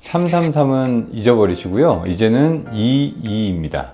333은 잊어버리시고요. 이제는 22입니다.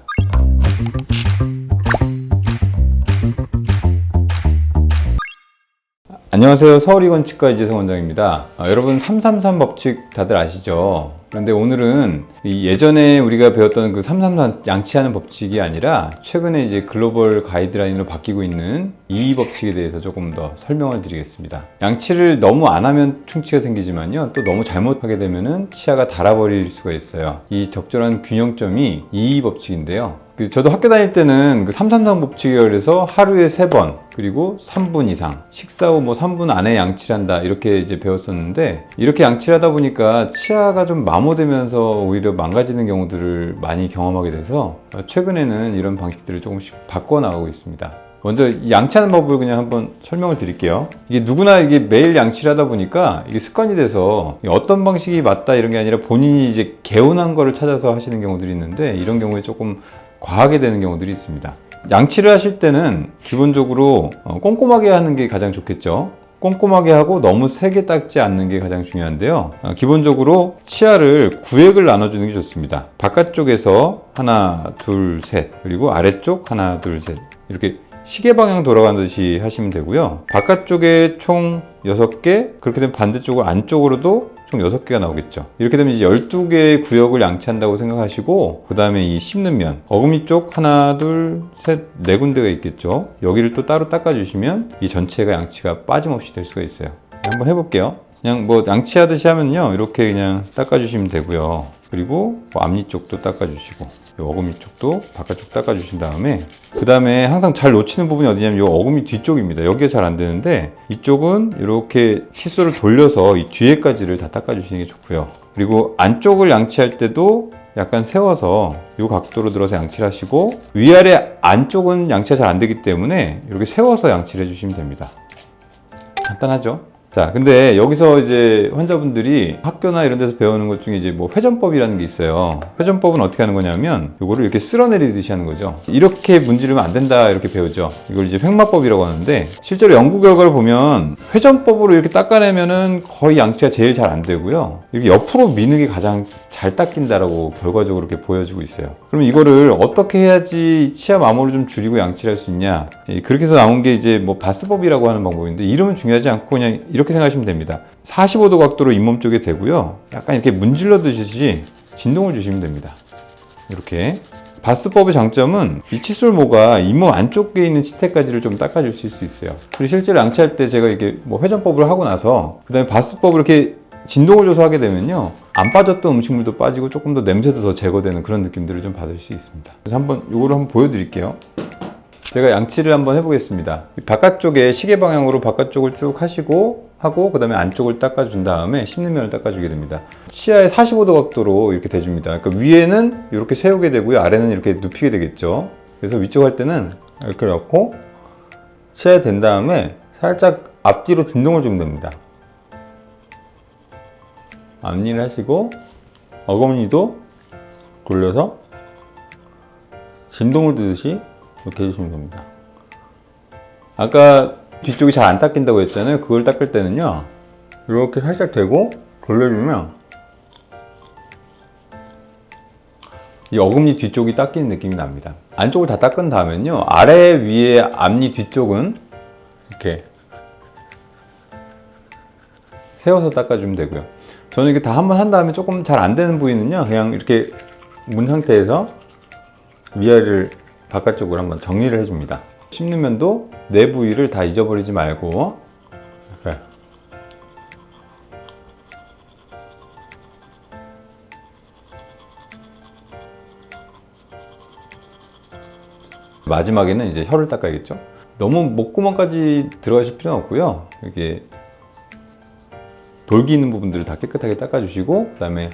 안녕하세요. 서울이건치과 이재성 원장입니다. 여러분 333 법칙 다들 아시죠? 그런데 오늘은 예전에 우리가 배웠던 그 333 양치하는 법칙이 아니라 최근에 이제 글로벌 가이드라인으로 바뀌고 있는 이 법칙에 대해서 조금 더 설명을 드리겠습니다. 양치를 너무 안 하면 충치가 생기지만요, 또 너무 잘못하게 되면은 치아가 닳아버릴 수가 있어요. 이 적절한 균형점이 이 법칙인데요. 저도 학교 다닐 때는 그 333 법칙이라고 해서 하루에 3번, 그리고 3분 이상, 식사 후 뭐 3분 안에 양치를 한다, 이렇게 이제 배웠었는데, 이렇게 양치를 하다 보니까 치아가 좀 마모되면서 오히려 망가지는 경우들을 많이 경험하게 돼서 최근에는 이런 방식들을 조금씩 바꿔나가고 있습니다. 먼저 이 양치하는 법을 그냥 한번 설명을 드릴게요. 이게 누구나 이게 매일 양치를 하다 보니까 이게 습관이 돼서 어떤 방식이 맞다 이런 게 아니라 본인이 이제 개운한 거를 찾아서 하시는 경우들이 있는데, 이런 경우에 조금 과하게 되는 경우들이 있습니다. 양치를 하실 때는 기본적으로 꼼꼼하게 하는 게 가장 좋겠죠. 꼼꼼하게 하고 너무 세게 닦지 않는 게 가장 중요한데요. 기본적으로 치아를 9획을 나눠주는 게 좋습니다. 바깥쪽에서 하나, 둘, 셋, 그리고 아래쪽 하나, 둘, 셋, 이렇게 시계 방향 돌아가듯이 하시면 되고요. 바깥쪽에 총 6개, 그렇게 되면 반대쪽으로 안쪽으로도 총 6개가 나오겠죠. 이렇게 되면 이제 12개의 구역을 양치한다고 생각하시고, 그 다음에 이 씹는 면, 어금니 쪽 하나, 둘, 셋, 4군데가 있겠죠. 여기를 또 따로 닦아주시면 이 전체가 양치가 빠짐없이 될 수가 있어요. 한번 해볼게요. 그냥 뭐 양치하듯이 하면요, 이렇게 그냥 닦아주시면 되고요. 그리고 앞니 쪽도 닦아주시고, 이 어금니 쪽도 바깥쪽 닦아주신 다음에, 그 다음에 항상 잘 놓치는 부분이 어디냐면 이 어금니 뒤쪽입니다. 여기가 잘 안 되는데, 이쪽은 이렇게 칫솔을 돌려서 이 뒤에까지를 다 닦아주시는 게 좋고요. 그리고 안쪽을 양치할 때도 약간 세워서 이 각도로 들어서 양치를 하시고, 위아래 안쪽은 양치가 잘 안 되기 때문에 이렇게 세워서 양치를 해주시면 됩니다. 간단하죠? 자, 근데 여기서 이제 환자분들이 학교나 이런 데서 배우는 것 중에 이제 뭐 회전법이라는 게 있어요. 회전법은 어떻게 하는 거냐면 요거를 이렇게 쓸어내리듯이 하는 거죠. 이렇게 문지르면 안 된다, 이렇게 배우죠. 이걸 이제 횡마법이라고 하는데, 실제로 연구 결과를 보면 회전법으로 이렇게 닦아내면은 거의 양치가 제일 잘 안 되고요. 이렇게 옆으로 미는 게 가장 잘 닦인다라고 결과적으로 이렇게 보여주고 있어요. 그럼 이거를 어떻게 해야지 치아 마모를 좀 줄이고 양치를 할 수 있냐? 그렇게 해서 나온 게 이제 뭐 바스법이라고 하는 방법인데, 이름은 중요하지 않고 그냥 이렇게 생각하시면 됩니다. 45도 각도로 잇몸 쪽에 대고요. 약간 이렇게 문질러 드시듯이 진동을 주시면 됩니다. 이렇게. 바스법의 장점은 이 칫솔모가 잇몸 안쪽에 있는 치태까지를 좀 닦아줄 수 있어요. 그리고 실제로 양치할 때 제가 이렇게 뭐 회전법을 하고 나서 그 다음에 바스법을 이렇게 진동을 줘서 하게 되면요, 안 빠졌던 음식물도 빠지고 조금 더 냄새도 더 제거되는 그런 느낌들을 좀 받을 수 있습니다. 그래서 이거를 한번 보여드릴게요. 제가 양치를 한번 해보겠습니다. 바깥쪽에 시계 방향으로 바깥쪽을 쭉 하고 그 다음에 안쪽을 닦아준 다음에 씹는 면을 닦아주게 됩니다. 치아에 45도 각도로 이렇게 대줍니다. 그러니까 위에는 이렇게 세우게 되고요, 아래는 이렇게 눕히게 되겠죠. 그래서 위쪽 할 때는 이렇게 넣고 치아에 댄 다음에 살짝 앞뒤로 진동을 주면 됩니다. 앞니를 하시고 어금니도 돌려서 진동을 주듯이 이렇게 해주시면 됩니다. 아까 뒤쪽이 잘 안 닦인다고 했잖아요. 그걸 닦을 때는요, 이렇게 살짝 대고 돌려주면 이 어금니 뒤쪽이 닦이는 느낌이 납니다. 안쪽을 다 닦은 다음에는요, 아래 위에 앞니 뒤쪽은 이렇게 세워서 닦아주면 되고요. 저는 이게 다 한번 한 다음에 조금 잘 안 되는 부위는요, 그냥 이렇게 문 상태에서 위아래를 바깥쪽으로 한번 정리를 해줍니다. 씹는 면도 내 부위를 다 잊어버리지 말고 이렇게. 마지막에는 이제 혀를 닦아야겠죠. 너무 목구멍까지 들어가실 필요는 없고요. 이렇게 돌기 있는 부분들을 다 깨끗하게 닦아주시고, 그 다음에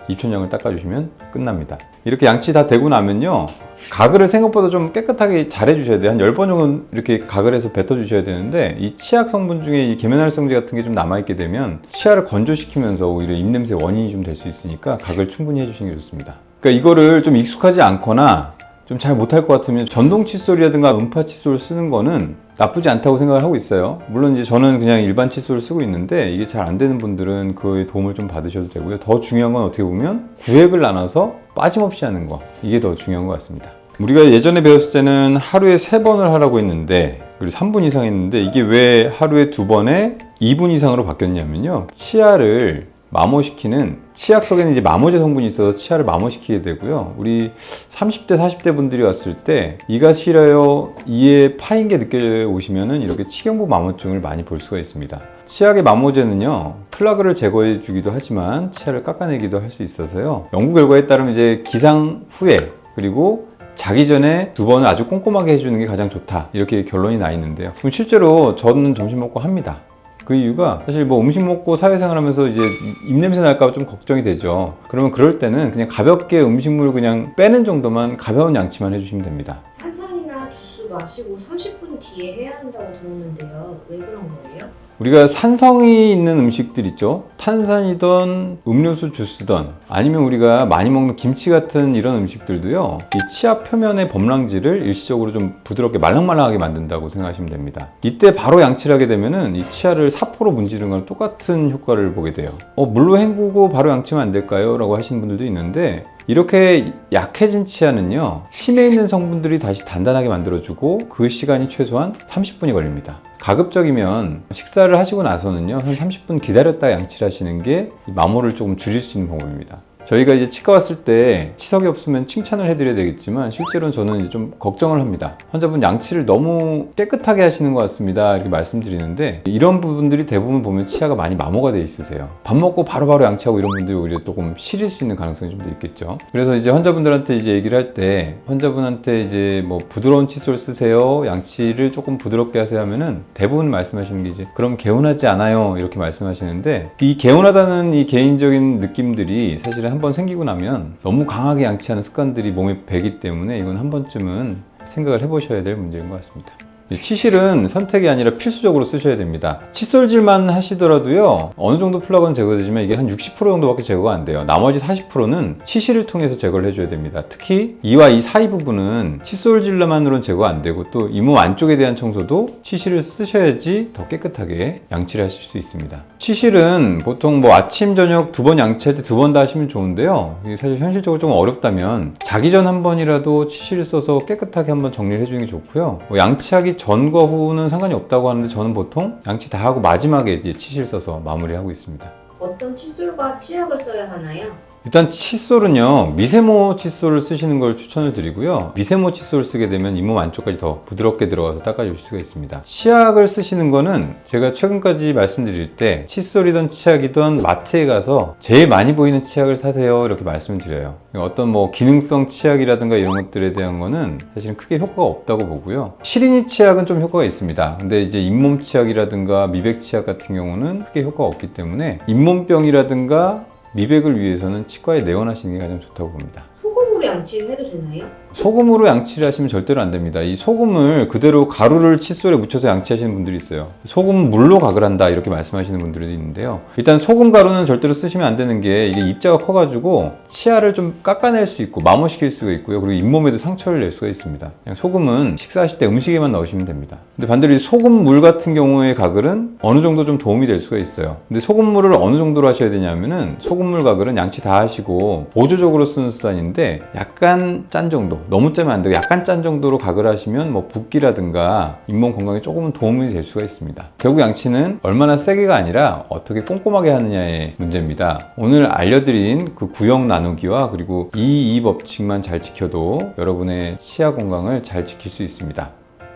입천장을 닦아주시면 끝납니다. 이렇게 양치 다 되고 나면요, 가글을 생각보다 좀 깨끗하게 잘 해주셔야 돼요. 한 10번 정도는 이렇게 가글을 해서 뱉어주셔야 되는데, 이 치약 성분 중에 이 계면활성제 같은 게 좀 남아있게 되면 치아를 건조시키면서 오히려 입냄새 원인이 좀 될 수 있으니까 가글 충분히 해주시는 게 좋습니다. 그러니까 이거를 좀 익숙하지 않거나 좀 잘 못할 것 같으면 전동 칫솔이라든가 음파 칫솔 쓰는 거는 나쁘지 않다고 생각을 하고 있어요. 물론 이제 저는 그냥 일반 칫솔을 쓰고 있는데 이게 잘 안 되는 분들은 그의 도움을 좀 받으셔도 되고요. 더 중요한 건 어떻게 보면 구획을 나눠서 빠짐없이 하는 거, 이게 더 중요한 것 같습니다. 우리가 예전에 배웠을 때는 하루에 3번을 하라고 했는데, 그리고 3분 이상 했는데, 이게 왜 하루에 2번에 2분 이상으로 바뀌었냐면요, 치아를 마모시키는, 치약 속에는 이제 마모제 성분이 있어서 치아를 마모시키게 되고요. 우리 30대 40대 분들이 왔을 때 이가 시려요, 이에 파인 게 느껴져 오시면은 이렇게 치경부 마모증을 많이 볼 수가 있습니다. 치약의 마모제는요, 플라그를 제거해 주기도 하지만 치아를 깎아내기도 할 수 있어서요, 연구 결과에 따르면 이제 기상 후에 그리고 자기 전에 2번을 아주 꼼꼼하게 해주는 게 가장 좋다, 이렇게 결론이 나 있는데요. 그럼 실제로 저는 점심 먹고 합니다. 그 이유가 사실 뭐 음식 먹고 사회생활 하면서 이제 입냄새 날까 좀 걱정이 되죠. 그러면 그럴 때는 그냥 가볍게 음식물 그냥 빼는 정도만, 가벼운 양치만 해주시면 됩니다. 탄산이나 주스 마시고 30분 뒤에 해야 한다고 들었는데요. 왜 그런 거예요? 우리가 산성이 있는 음식들 있죠. 탄산이든 음료수 주스든 아니면 우리가 많이 먹는 김치 같은 이런 음식들도요, 이 치아 표면의 범랑질을 일시적으로 좀 부드럽게 말랑말랑하게 만든다고 생각하시면 됩니다. 이때 바로 양치를 하게 되면은 이 치아를 사포로 문지르는 거랑 똑같은 효과를 보게 돼요. 물로 헹구고 바로 양치면 안 될까요? 라고 하시는 분들도 있는데, 이렇게 약해진 치아는요, 침에 있는 성분들이 다시 단단하게 만들어주고 그 시간이 최소한 30분이 걸립니다. 가급적이면 식사를 하시고 나서는요, 한 30분 기다렸다 양치를 하시는 게 마모를 조금 줄일 수 있는 방법입니다. 저희가 이제 치과 왔을 때 치석이 없으면 칭찬을 해드려야 되겠지만, 실제로는 저는 이제 좀 걱정을 합니다. 환자분 양치를 너무 깨끗하게 하시는 것 같습니다, 이렇게 말씀드리는데, 이런 부분들이 대부분 보면 치아가 많이 마모가 돼 있으세요. 밥 먹고 바로바로 양치하고 이런 분들이 오히려 조금 시릴 수 있는 가능성이 좀 더 있겠죠. 그래서 이제 환자분들한테 이제 얘기를 할 때, 환자분한테 이제 뭐 부드러운 칫솔 쓰세요, 양치를 조금 부드럽게 하세요 하면은 대부분 말씀하시는 게 이제 그럼 개운하지 않아요, 이렇게 말씀하시는데, 이 개운하다는 이 개인적인 느낌들이 사실은 한번 생기고 나면 너무 강하게 양치하는 습관들이 몸에 배기 때문에 이건 한 번쯤은 생각을 해보셔야 될 문제인 것 같습니다. 치실은 선택이 아니라 필수적으로 쓰셔야 됩니다. 칫솔질만 하시더라도요, 어느 정도 플라그는 제거되지만 이게 한 60% 정도밖에 제거가 안 돼요. 나머지 40%는 치실을 통해서 제거를 해줘야 됩니다. 특히 이와 이 사이 부분은 칫솔질만으로는 제거가 안 되고, 또 잇몸 안쪽에 대한 청소도 치실을 쓰셔야지 더 깨끗하게 양치를 하실 수 있습니다. 치실은 보통 뭐 아침 저녁 2번 양치할 때 2번 다 하시면 좋은데요, 이게 사실 현실적으로 좀 어렵다면 자기 전 한 번이라도 치실을 써서 깨끗하게 한번 정리를 해주는 게 좋고요. 양치하기 전과 후는 상관이 없다고 하는데, 저는 보통 양치 다 하고 마지막에 이제 치실 써서 마무리하고 있습니다. 어떤 칫솔과 치약을 써야 하나요? 일단 칫솔은요, 미세모 칫솔을 쓰시는 걸 추천을 드리고요, 미세모 칫솔을 쓰게 되면 잇몸 안쪽까지 더 부드럽게 들어가서 닦아줄 수가 있습니다. 치약을 쓰시는 거는 제가 최근까지 말씀드릴 때 칫솔이든 치약이든 마트에 가서 제일 많이 보이는 치약을 사세요, 이렇게 말씀을 드려요. 어떤 뭐 기능성 치약이라든가 이런 것들에 대한 거는 사실은 크게 효과가 없다고 보고요, 시리니 치약은 좀 효과가 있습니다. 근데 이제 잇몸 치약이라든가 미백 치약 같은 경우는 크게 효과가 없기 때문에 잇몸병이라든가 미백을 위해서는 치과에 내원하시는 게 가장 좋다고 봅니다. 소금으로 양치를 해도 되나요? 소금으로 양치를 하시면 절대로 안 됩니다. 이 소금을 그대로 가루를 칫솔에 묻혀서 양치하시는 분들이 있어요. 소금은 물로 가글 한다, 이렇게 말씀하시는 분들이 있는데요, 일단 소금 가루는 절대로 쓰시면 안 되는 게, 이게 입자가 커가지고 치아를 좀 깎아낼 수 있고 마모시킬 수가 있고요, 그리고 잇몸에도 상처를 낼 수가 있습니다. 그냥 소금은 식사하실 때 음식에만 넣으시면 됩니다. 근데 반대로 소금물 같은 경우의 가글은 어느 정도 좀 도움이 될 수가 있어요. 근데 소금물을 어느 정도로 하셔야 되냐면은, 소금물 가글은 양치 다 하시고 보조적으로 쓰는 수단인데, 약간 짠 정도, 너무 짜면 안 되고 약간 짠 정도로 가글 하시면 뭐 붓기라든가 잇몸 건강에 조금은 도움이 될 수가 있습니다. 결국 양치는 얼마나 세게가 아니라 어떻게 꼼꼼하게 하느냐의 문제입니다. 오늘 알려드린 그 구역 나누기와 그리고 이 법칙만 잘 지켜도 여러분의 치아 건강을 잘 지킬 수 있습니다.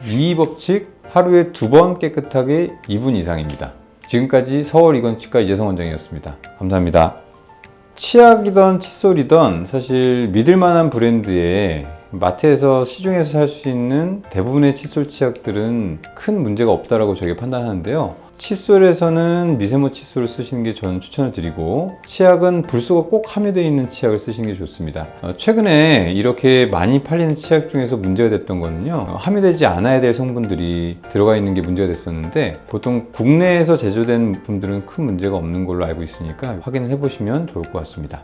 이 법칙 하루에 2번 깨끗하게 2분 이상입니다. 지금까지 서울이건치과 이재성 원장이었습니다. 감사합니다. 치약이든 칫솔이든 사실 믿을만한 브랜드의 마트에서 시중에서 살 수 있는 대부분의 칫솔 치약들은 큰 문제가 없다라고 저희가 판단하는데요, 칫솔에서는 미세모 칫솔을 쓰시는 게 저는 추천을 드리고, 치약은 불소가 꼭 함유되어 있는 치약을 쓰시는 게 좋습니다. 최근에 이렇게 많이 팔리는 치약 중에서 문제가 됐던 거는요, 함유되지 않아야 될 성분들이 들어가 있는 게 문제가 됐었는데, 보통 국내에서 제조된 분들은 큰 문제가 없는 걸로 알고 있으니까 확인을 해보시면 좋을 것 같습니다.